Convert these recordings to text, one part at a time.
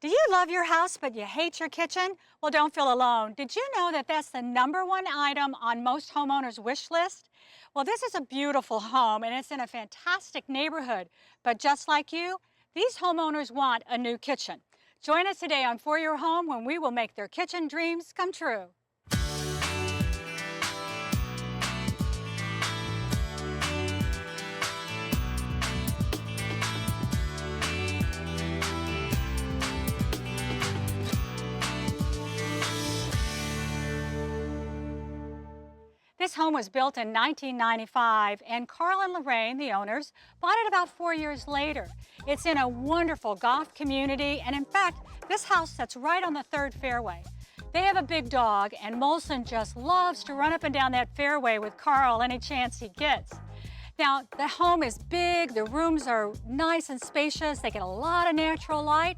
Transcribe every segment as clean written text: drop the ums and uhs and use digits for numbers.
Do you love your house but you hate your kitchen? Well, don't feel alone. Did you know that that's the #1 item on most homeowners' wish list? Well, this is a beautiful home and it's in a fantastic neighborhood. But just like you, these homeowners want a new kitchen. Join us today on For Your Home when we will make their kitchen dreams come true. This home was built in 1995, and Carl and Lorraine, the owners, bought it about 4 years later. It's in a wonderful golf community, and in fact, this house sits right on the 3rd fairway. They have a big dog, and Molson just loves to run up and down that fairway with Carl any chance he gets. Now, the home is big, the rooms are nice and spacious, they get a lot of natural light.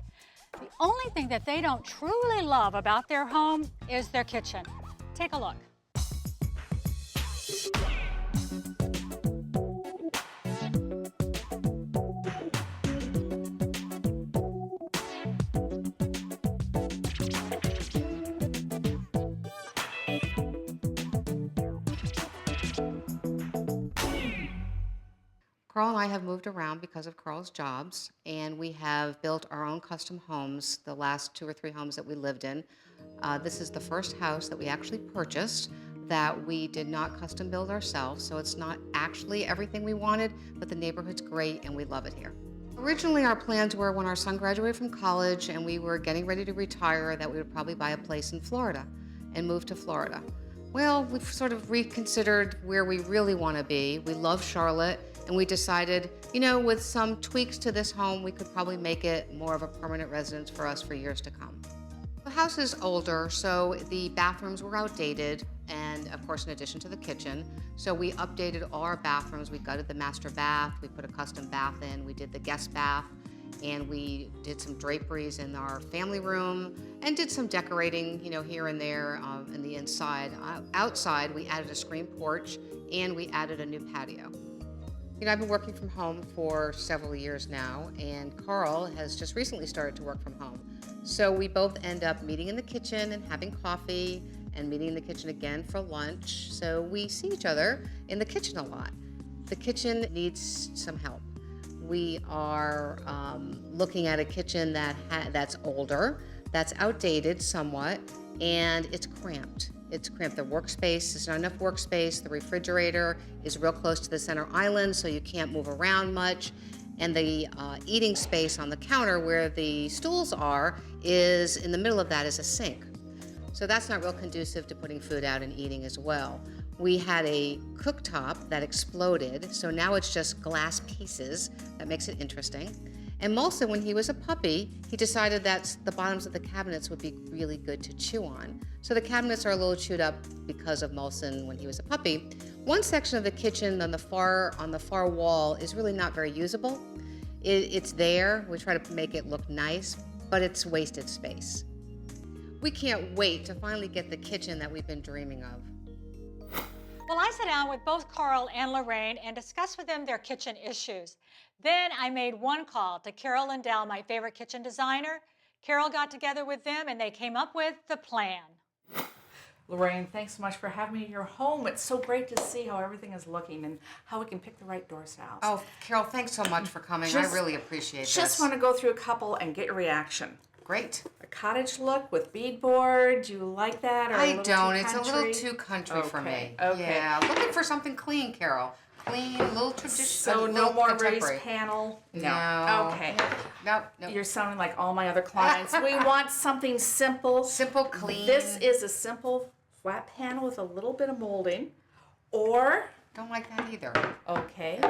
The only thing that they don't truly love about their home is their kitchen. Take a look. Carl and I have moved around because of Carl's jobs, and we have built our own custom homes, the last 2 or 3 homes that we lived in. This is the first house that we actually purchased that we did not custom build ourselves, so it's not actually everything we wanted, but the neighborhood's great and we love it here. Originally, our plans were when our son graduated from college and we were getting ready to retire that we would probably buy a place in Florida and move to Florida. Well, we've sort of reconsidered where we really want to be. We love Charlotte, and we decided, with some tweaks to this home, we could probably make it more of a permanent residence for us for years to come. The house is older, so the bathrooms were outdated, and of course, in addition to the kitchen. So we updated all our bathrooms. We gutted the master bath, we put a custom bath in, we did the guest bath, and we did some draperies in our family room and did some decorating, here and there in the inside. Outside, we added a screen porch and we added a new patio. I've been working from home for several years now, and Carl has just recently started to work from home. So we both end up meeting in the kitchen and having coffee and meeting in the kitchen again for lunch. So we see each other in the kitchen a lot. The kitchen needs some help. We are looking at a kitchen that's older, that's outdated somewhat, and it's cramped. It's cramped. The workspace, there's not enough workspace. The refrigerator is real close to the center island, so you can't move around much. And the eating space on the counter where the stools are is in the middle of that is a sink. So that's not real conducive to putting food out and eating as well. We had a cooktop that exploded, so now it's just glass pieces. That makes it interesting. And Molson, when he was a puppy, he decided that the bottoms of the cabinets would be really good to chew on. So the cabinets are a little chewed up because of Molson when he was a puppy. One section of the kitchen on the far wall is really not very usable. It's there. We try to make it look nice, but it's wasted space. We can't wait to finally get the kitchen that we've been dreaming of. Well, I sat down with both Carl and Lorraine and discussed with them their kitchen issues. Then I made one call to Carol Lindell, my favorite kitchen designer. Carol got together with them and they came up with the plan. Lorraine, thanks so much for having me in your home. It's so great to see how everything is looking and how we can pick the right door styles. Oh, Carol, thanks so much for coming. I really appreciate this. Just want to go through a couple and get your reaction. Great. A cottage look with beadboard. Do you like that? Or I don't. It's a little too country for me. Okay. Yeah, looking for something clean, Carol. Clean, a little traditional. So no more raised panel? No. Okay. No. You're sounding like all my other clients. We want something simple. Simple, clean. This is a simple flat panel with a little bit of molding. Or... Don't like that either. Okay.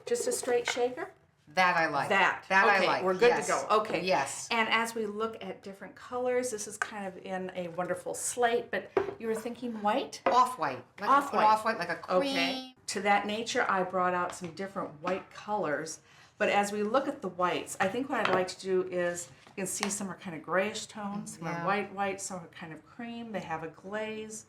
Just a straight shaker? That I like. That okay, I like. We're good yes. to go. Okay. Yes. And as we look at different colors, this is kind of in a wonderful slate, but you were thinking white? Off-white. Like off-white, like a cream. Okay. To that nature, I brought out some different white colors, but as we look at the whites, I think what I'd like to do is, you can see some are kind of grayish tones, some are white, some are kind of cream, they have a glaze.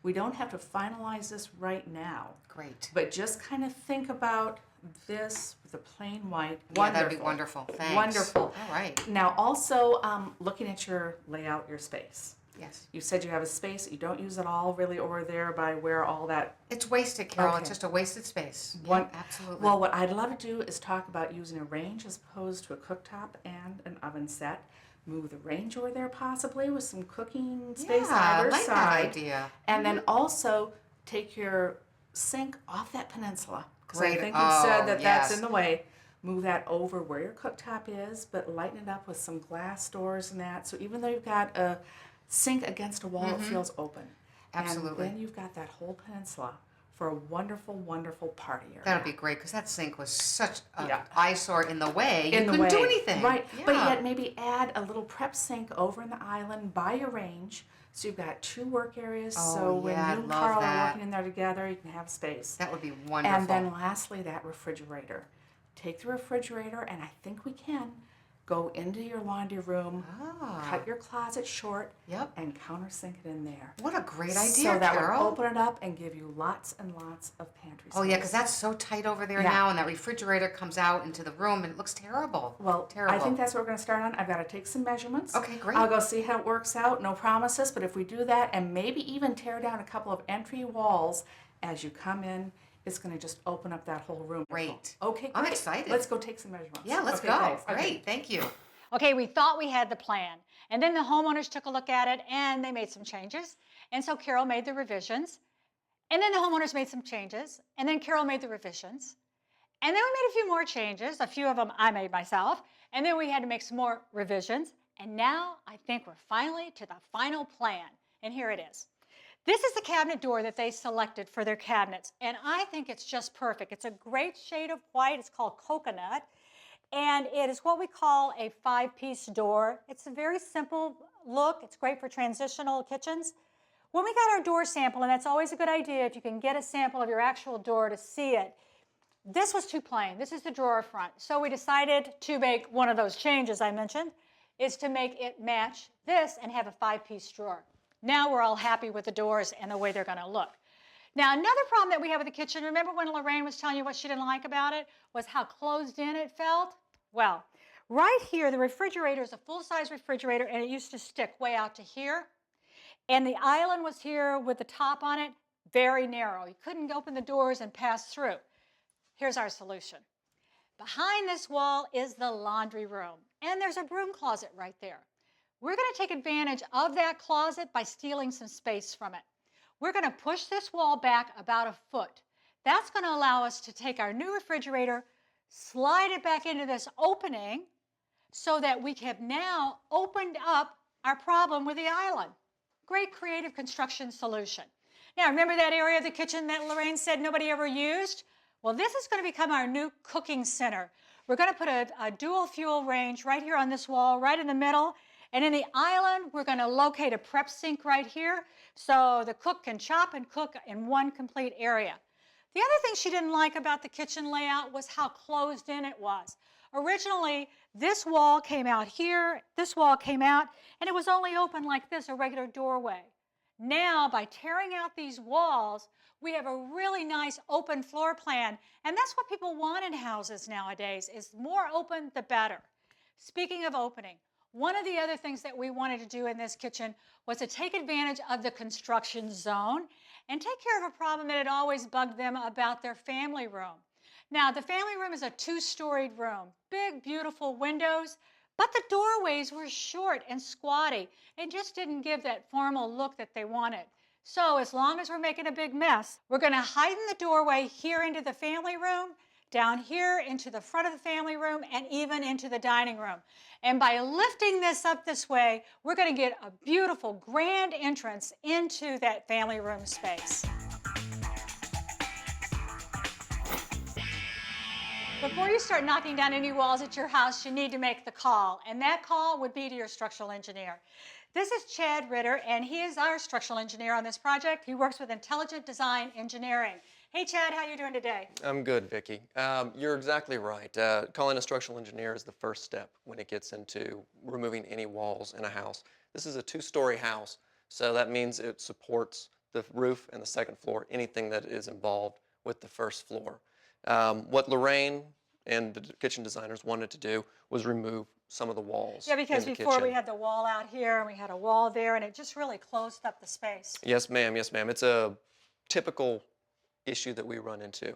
We don't have to finalize this right now. Great. But just kind of think about this with the plain white. Yeah, that'd be wonderful. Thanks. Wonderful. All right. Now, also, looking at your layout, your space. Yes. You said you have a space that you don't use at all really over there by where all that... It's wasted, Carol. Okay. It's just a wasted space. One, Yeah, absolutely. Well, what I'd love to do is talk about using a range as opposed to a cooktop and an oven set. Move the range over there possibly with some cooking space on I either like side. that idea. And then also take your sink off that peninsula. 'Cause I Great. think you said that yes. that's in the way. Move that over where your cooktop is, but lighten it up with some glass doors and that. So even though you've got a sink against a wall, it feels open. Absolutely. And then you've got that whole peninsula for a wonderful, wonderful party area. That'll be great because that sink was such an Yeah. eyesore in the way. You In the couldn't do way. anything. Right. Yeah. But yet maybe add a little prep sink over in the island by your range. So you've got two work areas. Oh, So when yeah, you I and love Carl that. are working in there together, you can have space. That would be wonderful. And then lastly, that refrigerator. Take the refrigerator, and I think we can go into your laundry room, cut your closet short, Yep. and countersink it in there. What a great idea, So that Carol. will open it up and give you lots and lots of pantry space. Oh, yeah, because that's so tight over there Yeah. now, and that refrigerator comes out into the room, and it looks terrible. Well, terrible. I think that's what we're going to start on. I've got to take some measurements. Okay, great. I'll go see how it works out. No promises, but if we do that and maybe even tear down a couple of entry walls as you come in, it's going to just open up that whole room. Great. Okay, great. I'm excited. Let's go take some measurements. Yeah, let's Okay, go. thanks. Great, Okay. thank you. Okay, we thought we had the plan. And then the homeowners took a look at it and they made some changes. And so Carol made the revisions. And then the homeowners made some changes. And then Carol made the revisions. And then we made a few more changes. A few of them I made myself. And then we had to make some more revisions. And now I think we're finally to the final plan. And here it is. This is the cabinet door that they selected for their cabinets. And I think it's just perfect. It's a great shade of white. It's called coconut. And it is what we call a 5-piece door. It's a very simple look. It's great for transitional kitchens. When we got our door sample, and that's always a good idea if you can get a sample of your actual door to see it, this was too plain. This is the drawer front. So we decided to make one of those changes I mentioned, is to make it match this and have a 5-piece drawer. Now we're all happy with the doors and the way they're going to look. Now, another problem that we have with the kitchen, remember when Lorraine was telling you what she didn't like about it, was how closed in it felt? Well, right here, the refrigerator is a full-size refrigerator, and it used to stick way out to here. And the island was here with the top on it, very narrow. You couldn't open the doors and pass through. Here's our solution. Behind this wall is the laundry room, and there's a broom closet right there. We're going to take advantage of that closet by stealing some space from it. We're going to push this wall back about a foot. That's going to allow us to take our new refrigerator, slide it back into this opening so that we have now opened up our problem with the island. Great creative construction solution. Now, remember that area of the kitchen that Lorraine said nobody ever used? Well, this is going to become our new cooking center. We're going to put a dual fuel range right here on this wall, right in the middle. And in the island, we're going to locate a prep sink right here so the cook can chop and cook in one complete area. The other thing she didn't like about the kitchen layout was how closed in it was. Originally, this wall came out here, this wall came out, and it was only open like this, a regular doorway. Now, by tearing out these walls, we have a really nice open floor plan, and that's what people want in houses nowadays, is more open, the better. Speaking of opening, one of the other things that we wanted to do in this kitchen was to take advantage of the construction zone and take care of a problem that had always bugged them about their family room. Now, the family room is a 2-storied room, big, beautiful windows, but the doorways were short and squatty and just didn't give that formal look that they wanted. So as long as we're making a big mess, we're going to heighten the doorway here into the family room, down here into the front of the family room, and even into the dining room. And by lifting this up this way, we're going to get a beautiful grand entrance into that family room space. Before you start knocking down any walls at your house, you need to make the call, and that call would be to your structural engineer. This is Chad Ritter, and he is our structural engineer on this project. He works with Intelligent Design Engineering. Hey, Chad, how you doing today? I'm good, Vicki. You're exactly right. Calling a structural engineer is the first step when it gets into removing any walls in a house. This is a 2-story house, so that means it supports the roof and the second floor, anything that is involved with the first floor. What Lorraine and the kitchen designers wanted to do was remove some of the walls Yeah, because in the before we kitchen. had the wall out here and we had a wall there, and it just really closed up the space. Yes, ma'am. Yes, ma'am. It's a typical issue that we run into.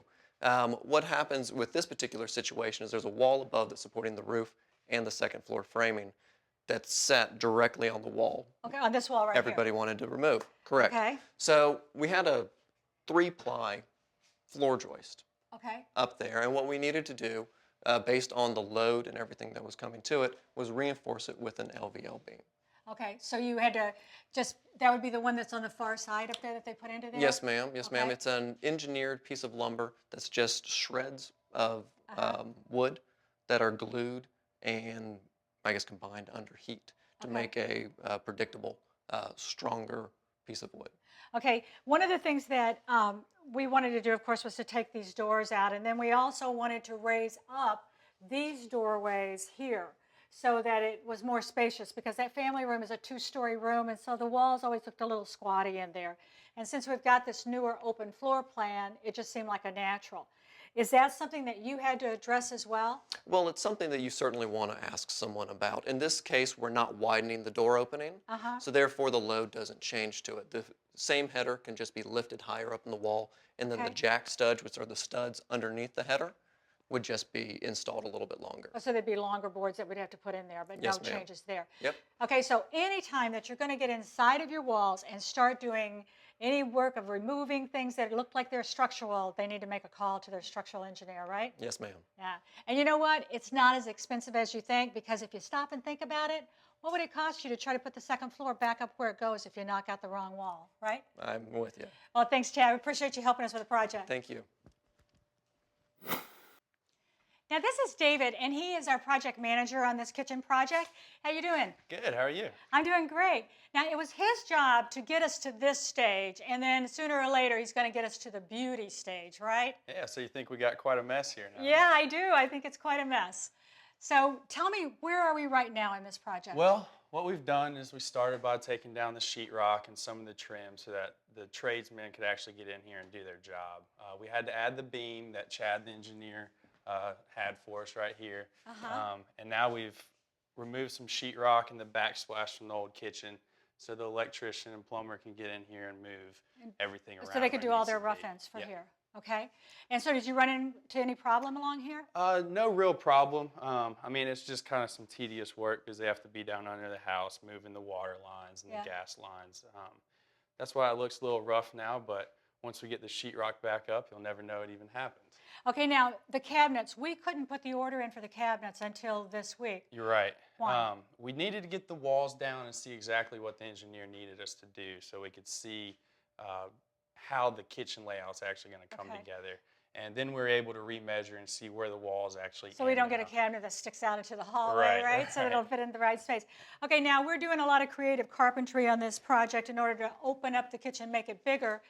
What happens with this particular situation is there's a wall above that's supporting the roof and the second floor framing that's set directly on the wall. Okay, on this wall right Everybody wanted to remove. Correct. Okay. So we had a 3-ply floor joist here. Okay. up there, and what we needed to do, based on the load and everything that was coming to it, was reinforce it with an LVL beam. Okay, so you had to that would be the one that's on the far side up there that they put into there? Yes, ma'am. Yes, ma'am. Okay. It's an engineered piece of lumber that's just shreds of wood that are glued and, I guess, combined under heat to Okay. make a predictable, stronger piece of wood. Okay, one of the things that we wanted to do, of course, was to take these doors out, and then we also wanted to raise up these doorways here so that it was more spacious, because that family room is a 2-story room, and so the walls always looked a little squatty in there. And since we've got this newer open floor plan, it just seemed like a natural. Is that something that you had to address as well? Well, it's something that you certainly want to ask someone about. In this case, we're not widening the door opening, so therefore the load doesn't change to it. The same header can just be lifted higher up in the wall, and then the Okay. jack studs, which are the studs underneath the header, would just be installed a little bit longer. Oh, so there'd be longer boards that we'd have to put in there, but Yes, no ma'am. changes there. Yep. Okay, so anytime that you're going to get inside of your walls and start doing any work of removing things that look like they're structural, they need to make a call to their structural engineer, right? Yes, ma'am. Yeah. And you know what? It's not as expensive as you think, because if you stop and think about it, what would it cost you to try to put the second floor back up where it goes if you knock out the wrong wall, right? I'm with you. Well, thanks, Chad. We appreciate you helping us with the project. Thank you. Now, this is David, and he is our project manager on this kitchen project. How you doing? Good, how are you? I'm doing great. Now, it was his job to get us to this stage, and then sooner or later, he's going to get us to the beauty stage, right? Yeah, so you think we got quite a mess here now? Yeah, I do. I think it's quite a mess. So tell me, where are we right now in this project? Well, what we've done is we started by taking down the sheetrock and some of the trim so that the tradesmen could actually get in here and do their job. We had to add the beam that Chad, the engineer, had for us right here. And now we've removed some sheetrock and the backsplash from the old kitchen so the electrician and plumber can get in here and move everything around. So they could where do it all needs their to rough be. ends for Yeah. here. Okay. And so did you run into any problem along here? No real problem. I mean, it's just kind of some tedious work because they have to be down under the house, moving the water lines and Yeah. the gas lines. That's why it looks a little rough now, but once we get the sheetrock back up, you'll never know it even happened. Okay, now the cabinets, we couldn't put the order in for the cabinets until this week. You're right. Why? We needed to get the walls down and see exactly what the engineer needed us to do so we could see how the kitchen layout's actually going to come Okay. together. And then we're able to remeasure and see where the walls actually So we end don't get a up. cabinet that sticks out into the hallway, right? So right. it'll fit in the right space. Okay, now we're doing a lot of creative carpentry on this project in order to open up the kitchen, make it bigger.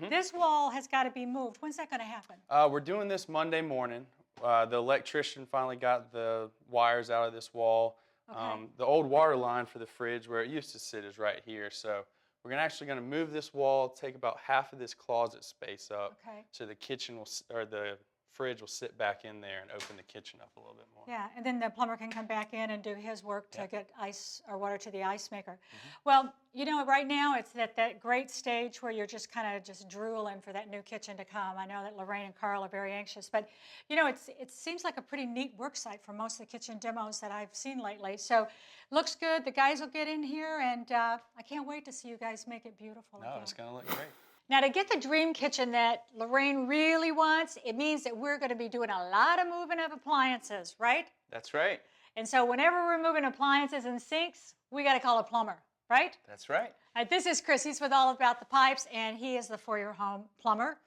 This wall has got to be moved. When's that going to happen? We're doing this Monday morning. The electrician finally got the wires out of this wall. Okay. The old water line for the fridge where it used to sit is right here. So we're actually going to move this wall, take about half of this closet space up, Okay. so the kitchen will, or the fridge will sit back in there and open the kitchen up a little bit more. Yeah, and then the plumber can come back in and do his work to get ice or water to the ice maker. Well, you know, right now it's at that great stage where you're just kind of just drooling for that new kitchen to come. I know that Lorraine and Carl are very anxious, but you know, it seems like a pretty neat work site for most of the kitchen demos that I've seen lately. So looks good. The guys will get in here, and I can't wait to see you guys make it beautiful No, again. it's going to look great. Now, to get the dream kitchen that Lorraine really wants, it means that we're going to be doing a lot of moving of appliances, right? That's right. And so whenever we're moving appliances and sinks, we got to call a plumber, right? That's right. This is Chris. He's with All About the Pipes, and he is the For Your Home plumber.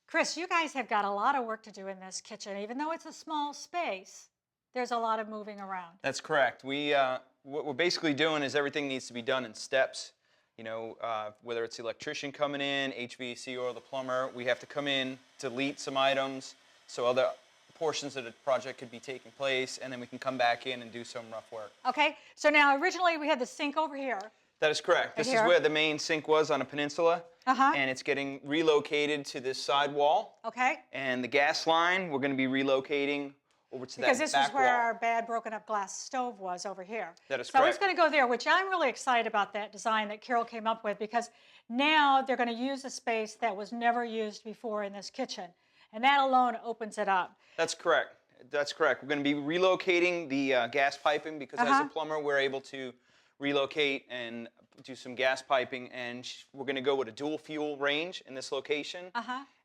Chris, you guys have got a lot of work to do in this kitchen. Even though it's a small space, there's a lot of moving around. That's correct. What we're basically doing is everything needs to be done in steps. You know, whether it's the electrician coming in, HVAC, or the plumber, we have to come in, delete some items so other portions of the project could be taking place, and then we can come back in and do some rough work. Okay, so now originally we had the sink over here. That is correct. This is here. where the main sink was on a peninsula, and it's getting relocated to this side wall. Okay, And the gas line, we're going to be relocating over to Because that this back was where wall. our bad broken up glass stove was over here. That is So it's correct. going to go there, which I'm really excited about that design that Carol came up with, because now they're going to use a space that was never used before in this kitchen. And that alone opens it up. That's correct. That's correct. We're going to be relocating the gas piping because as a plumber, we're able to relocate and do some gas piping, and we're going to go with a dual fuel range in this location.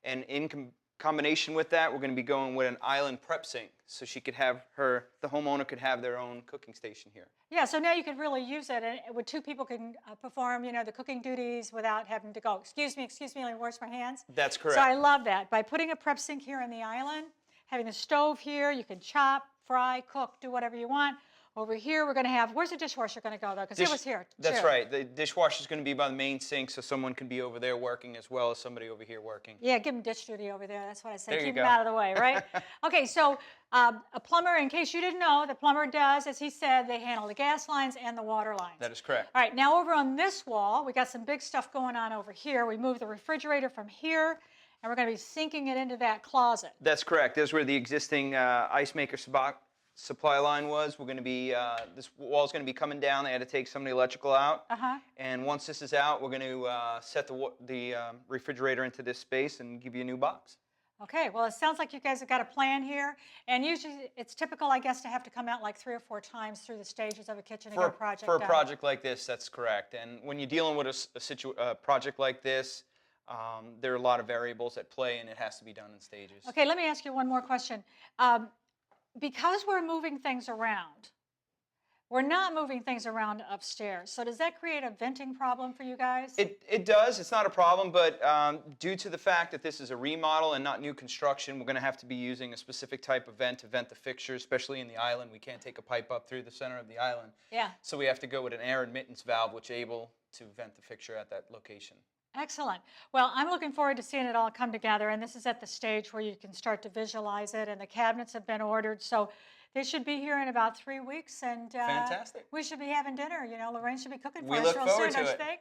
And in combination with that, we're going to be going with an island prep sink, so she could have the homeowner could have their own cooking station here. Yeah, so now you could really use it, and where two people can perform, the cooking duties without having to go, excuse me, let me wash my hands. That's correct. So I love that. By putting a prep sink here in the island, having the stove here, you can chop, fry, cook, do whatever you want. Over here, we're going to have, where's the dishwasher going to go, though? Because it was here, That's too. right. The dishwasher is going to be by the main sink, so someone can be over there working as well as somebody over here working. Yeah, give them dish duty over there. That's what I say. There you Keep go. them out of the way, right? Okay, so a plumber, in case you didn't know, the plumber does, as he said, they handle the gas lines and the water lines. That is correct. All right, now over on this wall, we got some big stuff going on over here. We moved the refrigerator from here, and we're going to be sinking it into that closet. That's correct. This is where the existing ice maker supply line was. We're going to be, this wall's going to be coming down. They had to take some of the electrical out. And once this is out, we're going to set the refrigerator into this space and give you a new box. Okay, well, it sounds like you guys have got a plan here. And usually it's typical, I guess, to have to come out like 3 or 4 times through the stages of a kitchen to get a project For a done. project like this, that's correct. And when you're dealing with a project like this, there are a lot of variables at play, and it has to be done in stages. Okay, let me ask you one more question. Because we're moving things around, we're not moving things around upstairs. So does that create a venting problem for you guys? It does. It's not a problem, but due to the fact that this is a remodel and not new construction, we're going to have to be using a specific type of vent to vent the fixtures, especially in the island. We can't take a pipe up through the center of the island. Yeah. So we have to go with an air admittance valve, which is able to vent the fixture at that location. Excellent. Well, I'm looking forward to seeing it all come together, and this is at the stage where you can start to visualize it, and the cabinets have been ordered, so they should be here in about 3 weeks, and Fantastic. we should be having dinner. Lorraine should be cooking for We us look real forward soon, to don't you it. think?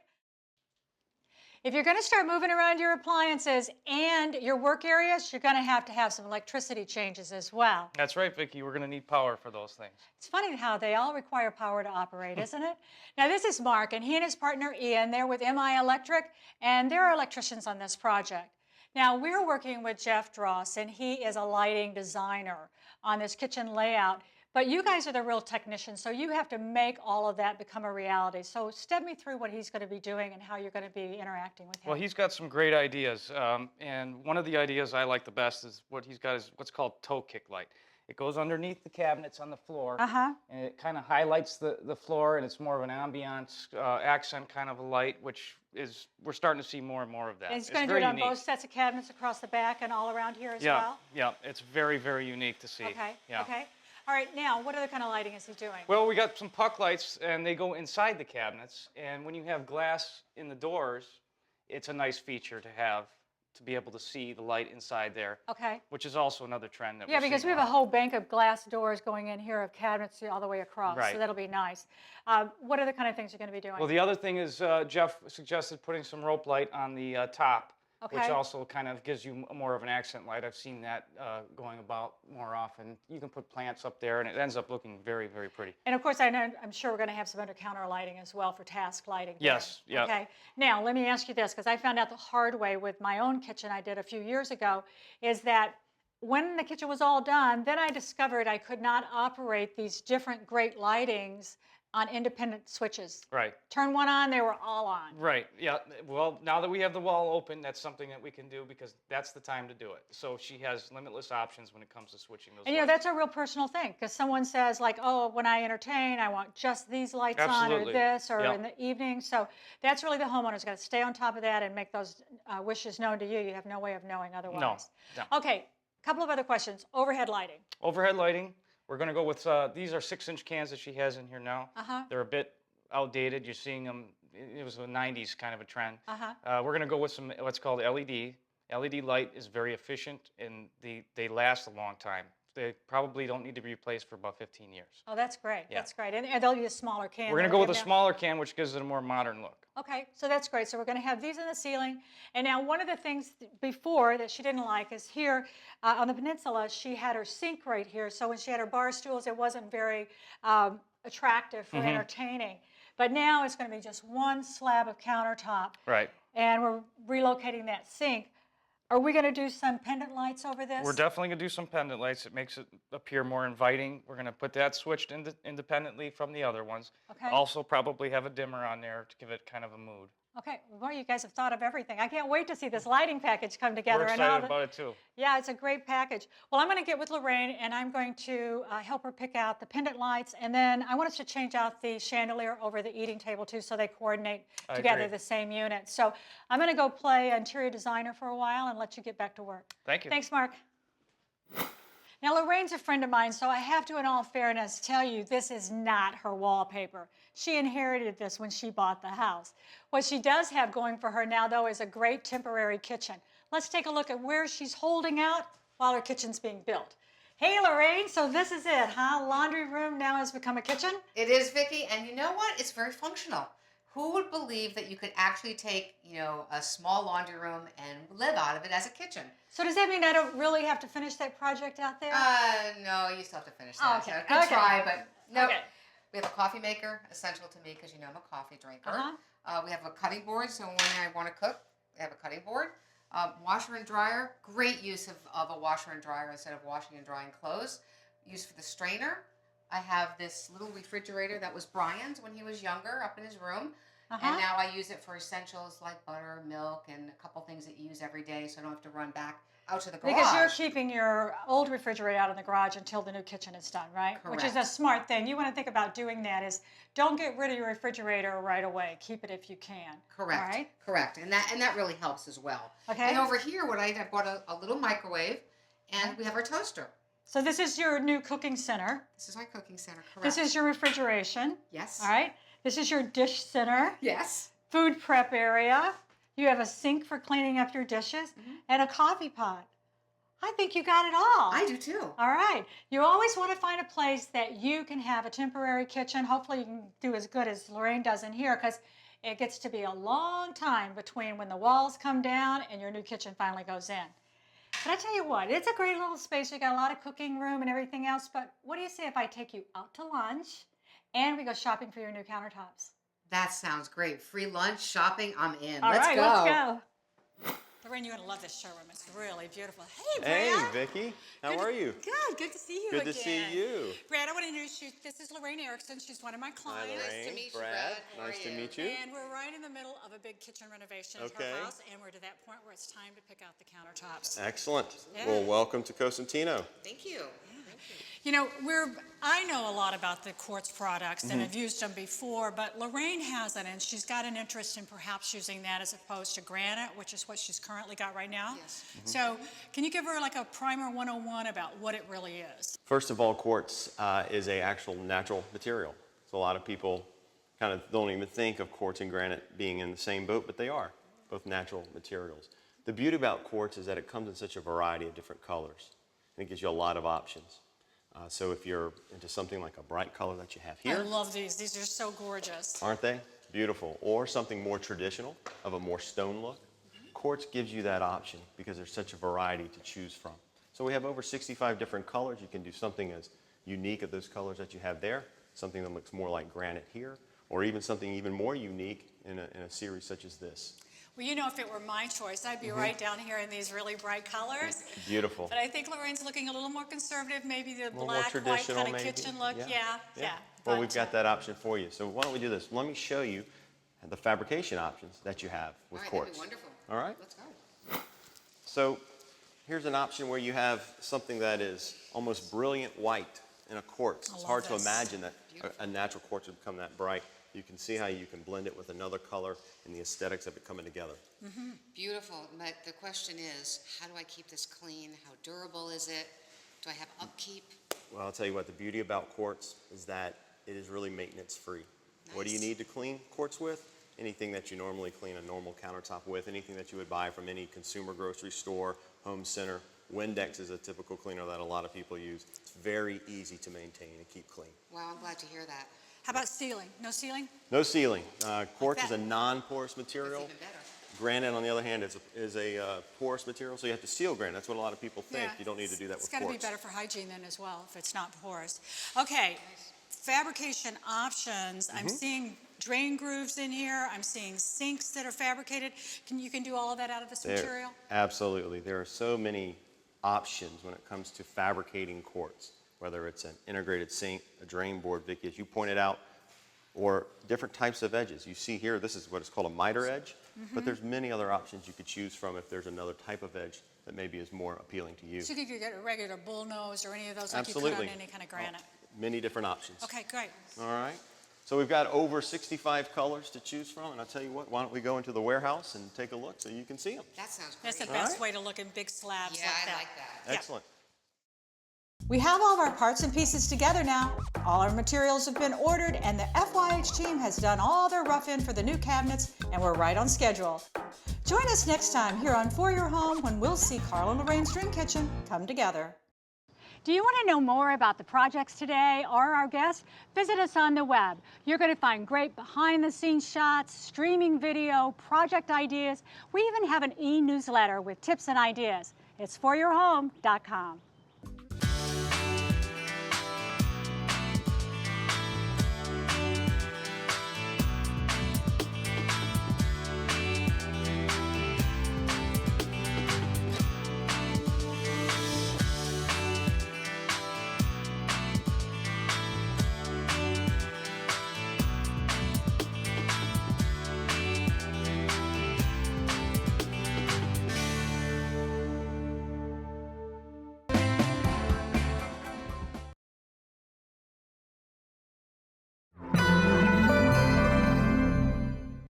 If you're going to start moving around your appliances and your work areas, you're going to have some electricity changes as well. That's right, Vicki. We're going to need power for those things. It's funny how they all require power to operate, isn't it? Now, this is Mark, and he and his partner Ian, they're with MI Electric, and they're electricians on this project. Now, we're working with Jeff Dross, and he is a lighting designer on this kitchen layout. But you guys are the real technicians, so you have to make all of that become a reality. So step me through what he's going to be doing and how you're going to be interacting with him. Well, he's got some great ideas, and one of the ideas I like the best is what he's got is what's called toe kick light. It goes underneath the cabinets on the floor, and it kind of highlights the floor, and it's more of an ambiance, accent kind of a light, which is, we're starting to see more and more of that. And he's going to do it on both sets of cabinets across the back and all around here as well? Yeah, it's very, very unique to see. Okay, Yeah. okay. All right, now, what other kind of lighting is he doing? Well, we got some puck lights, and they go inside the cabinets, and when you have glass in the doors, it's a nice feature to have, to be able to see the light inside there. Okay. Which is also another trend that Yeah, we're because we seeing have a whole bank of glass doors going in here of cabinets all the way across, Right. so that'll be nice. What other kind of things are you going to be doing? Well, the other thing is Jeff suggested putting some rope light on the top, which Okay. also kind of gives you more of an accent light. I've seen that going about more often. You can put plants up there, and it ends up looking very, very pretty. And of course, I'm sure we're going to have some under-counter lighting as well for task lighting. there. Yes, yeah. Okay. Now, let me ask you this, because I found out the hard way with my own kitchen I did a few years ago, is that when the kitchen was all done, then I discovered I could not operate these different great lightings on independent switches. Right. Turn one on, they were all on. Right, yeah. Well, now that we have the wall open, that's something that we can do because that's the time to do it. So she has limitless options when it comes to switching those And lights. that's a real personal thing, because someone says like, oh, when I entertain, I want just these lights on Absolutely. or this or Yeah. in the evening. So that's really the homeowner's got to stay on top of that and make those wishes known to you. You have no way of knowing otherwise. No. Okay, a couple of other questions. Overhead lighting. Overhead lighting, we're going to go with, these are 6-inch cans that she has in here now. They're a bit outdated. You're seeing them, it was a 90s kind of a trend. We're going to go with some what's called LED. LED light is very efficient, and they last a long time. They probably don't need to be replaced for about 15 years. Oh, that's great. Yeah. That's great. And they'll use a smaller can. We're going to than go we with a have now. smaller can, which gives it a more modern look. Okay, so that's great. So we're going to have these in the ceiling. And now one of the things before that she didn't like is here on the peninsula, she had her sink right here. So when she had her bar stools, it wasn't very attractive for entertaining. But now it's going to be just one slab of countertop. Right. And we're relocating that sink. Are we going to do some pendant lights over this? We're definitely going to do some pendant lights. It makes it appear more inviting. We're going to put that switched independently from the other ones. Okay. Also probably have a dimmer on there to give it kind of a mood. Okay, well, you guys have thought of everything. I can't wait to see this lighting package come together. We're and all excited the- about it too. Yeah, it's a great package. Well, I'm going to get with Lorraine, and I'm going to help her pick out the pendant lights, and then I want us to change out the chandelier over the eating table, too, so they coordinate I together agree. the same unit. So I'm going to go play interior designer for a while and let you get back to work. Thank you. Thanks, Mark. Now, Lorraine's a friend of mine, so I have to, in all fairness, tell you this is not her wallpaper. She inherited this when she bought the house. What she does have going for her now, though, is a great temporary kitchen. Let's take a look at where she's holding out while her kitchen's being built. Hey, Lorraine, so this is it, huh? Laundry room now has become a kitchen? It is, Vicki, and you know what? It's very functional. Who would believe that you could actually take, a small laundry room and live out of it as a kitchen? So does that mean I don't really have to finish that project out there? No, you still have to finish Oh, that. okay. So good Okay. try, but no. Okay. We have a coffee maker, essential to me because you know I'm a coffee drinker. Uh-huh. We have a cutting board, so when I want to cook, we have a cutting board. Washer and dryer, great use of a washer and dryer instead of washing and drying clothes. Used for the strainer. I have this little refrigerator that was Brian's when he was younger up in his room. And now I use it for essentials like butter, milk, and a couple things that you use every day so I don't have to run back out to the garage. Because you're keeping your old refrigerator out in the garage until the new kitchen is done, right? Which is a Correct. smart thing. You want to think about doing that is don't get rid of your refrigerator right away. Keep it if you can. Correct. All right? Correct. And that really helps as well. Okay. And over here, I bought a little microwave, and we have our toaster. So this is your new cooking center. This is my cooking center. Correct. This is your refrigeration. Yes. All right. This is your dish center. Yes. Food prep area. You have a sink for cleaning up your dishes and a coffee pot. I think you got it all. I do too. All right. You always want to find a place that you can have a temporary kitchen. Hopefully you can do as good as Lorraine does in here because it gets to be a long time between when the walls come down and your new kitchen finally goes in. But I tell you what, it's a great little space. You got a lot of cooking room and everything else. But what do you say if I take you out to lunch and we go shopping for your new countertops? That sounds great. Free lunch, shopping, I'm in. All Let's right, go. let's go. Lorraine, you're gonna love this showroom. It's really beautiful. Hey, Hey, Brad. Vicki. How Good are to- you? Good to see you Good again. to see you. Brad, I want to introduce you. This is Lorraine Erickson. She's one of my Hi, clients. Lorraine. meet you, Brad. Brad. How are Nice to you? meet you. And we're right in the middle of a big kitchen renovation at Okay. her house, and we're to that point where it's time to pick out the countertops. Excellent. Yeah. Well, welcome to Cosentino. Thank you. You know, I know a lot about the quartz products and have used them before, but Lorraine hasn't, and she's got an interest in perhaps using that as opposed to granite, which is what she's currently got right now. Yes. So can you give her like a primer 101 about what it really is? First of all, quartz is a actual natural material. So a lot of people kind of don't even think of quartz and granite being in the same boat, but they are, both natural materials. The beauty about quartz is that it comes in such a variety of different colors, and it gives you a lot of options. So if you're into something like a bright color that you have I here, love these. These are so gorgeous. aren't they? Beautiful. Or something more traditional, of a more stone look. Quartz gives you that option because there's such a variety to choose from. So we have over 65 different colors. You can do something as unique as those colors that you have there, something that looks more like granite here, or even something even more unique in a series such as this. Well, you know, if it were my choice, I'd be right down here in these really bright colors. Beautiful. But I think Lorraine's looking a little more conservative, maybe the little more black, white traditional, kind of maybe. kitchen look. Yeah. Yeah. Well, But, we've got that option for you. So why don't we do this? Let me show you the fabrication options that you have with All right, quartz. that'd be wonderful. All right? Let's go. So here's an option where you have something that is almost brilliant white in a quartz. It's love hard to this. imagine that a natural quartz would become that bright. You can see how you can blend it with another color and the aesthetics of it coming together. Beautiful. But the question is, how do I keep this clean? How durable is it? Do I have upkeep? Well, I'll tell you what, the beauty about quartz is that it is really maintenance free. What do you Nice. need to clean quartz with? Anything that you normally clean a normal countertop with, anything that you would buy from any consumer grocery store, home center. Windex is a typical cleaner that a lot of people use. It's very easy to maintain and keep clean. Wow, I'm glad to hear that. How about ceiling? No ceiling? No sealing. Quartz is that. a non-porous material. Even better. Granite, on the other hand, is a porous material, so you have to seal granite. That's what a lot of people think. You don't need to do that with It's got to be quartz. better for hygiene then as well, if it's not porous. Okay, fabrication options. I'm seeing drain grooves in here. I'm seeing sinks that are fabricated. You can do all of that out of this material? Absolutely. There are so many options when it comes to fabricating quartz, whether it's an integrated sink, a drain board, Vicki, as you pointed out, or different types of edges. You see here, this is what is called a miter edge, but there's many other options you could choose from if there's another type of edge that maybe is more appealing to you. So you could get a regular bullnose or any of those like you Absolutely. put on any kind of granite. Many different options. Okay, great. All right. So we've got over 65 colors to choose from, and I'll tell you what, why don't we go into the warehouse and take a look so you can see them. That sounds great. That's the All best right. way to look in big slabs Yeah, like I that. like that. Yeah. Excellent. We have all of our parts and pieces together now. All our materials have been ordered, and the FYH team has done all their rough-in for the new cabinets, and we're right on schedule. Join us next time here on For Your Home when we'll see Carl and Lorraine's Dream Kitchen come together. Do you want to know more about the projects today or our guests? Visit us on the web. You're going to find great behind-the-scenes shots, streaming video, project ideas. We even have an e-newsletter with tips and ideas. It's foryourhome.com.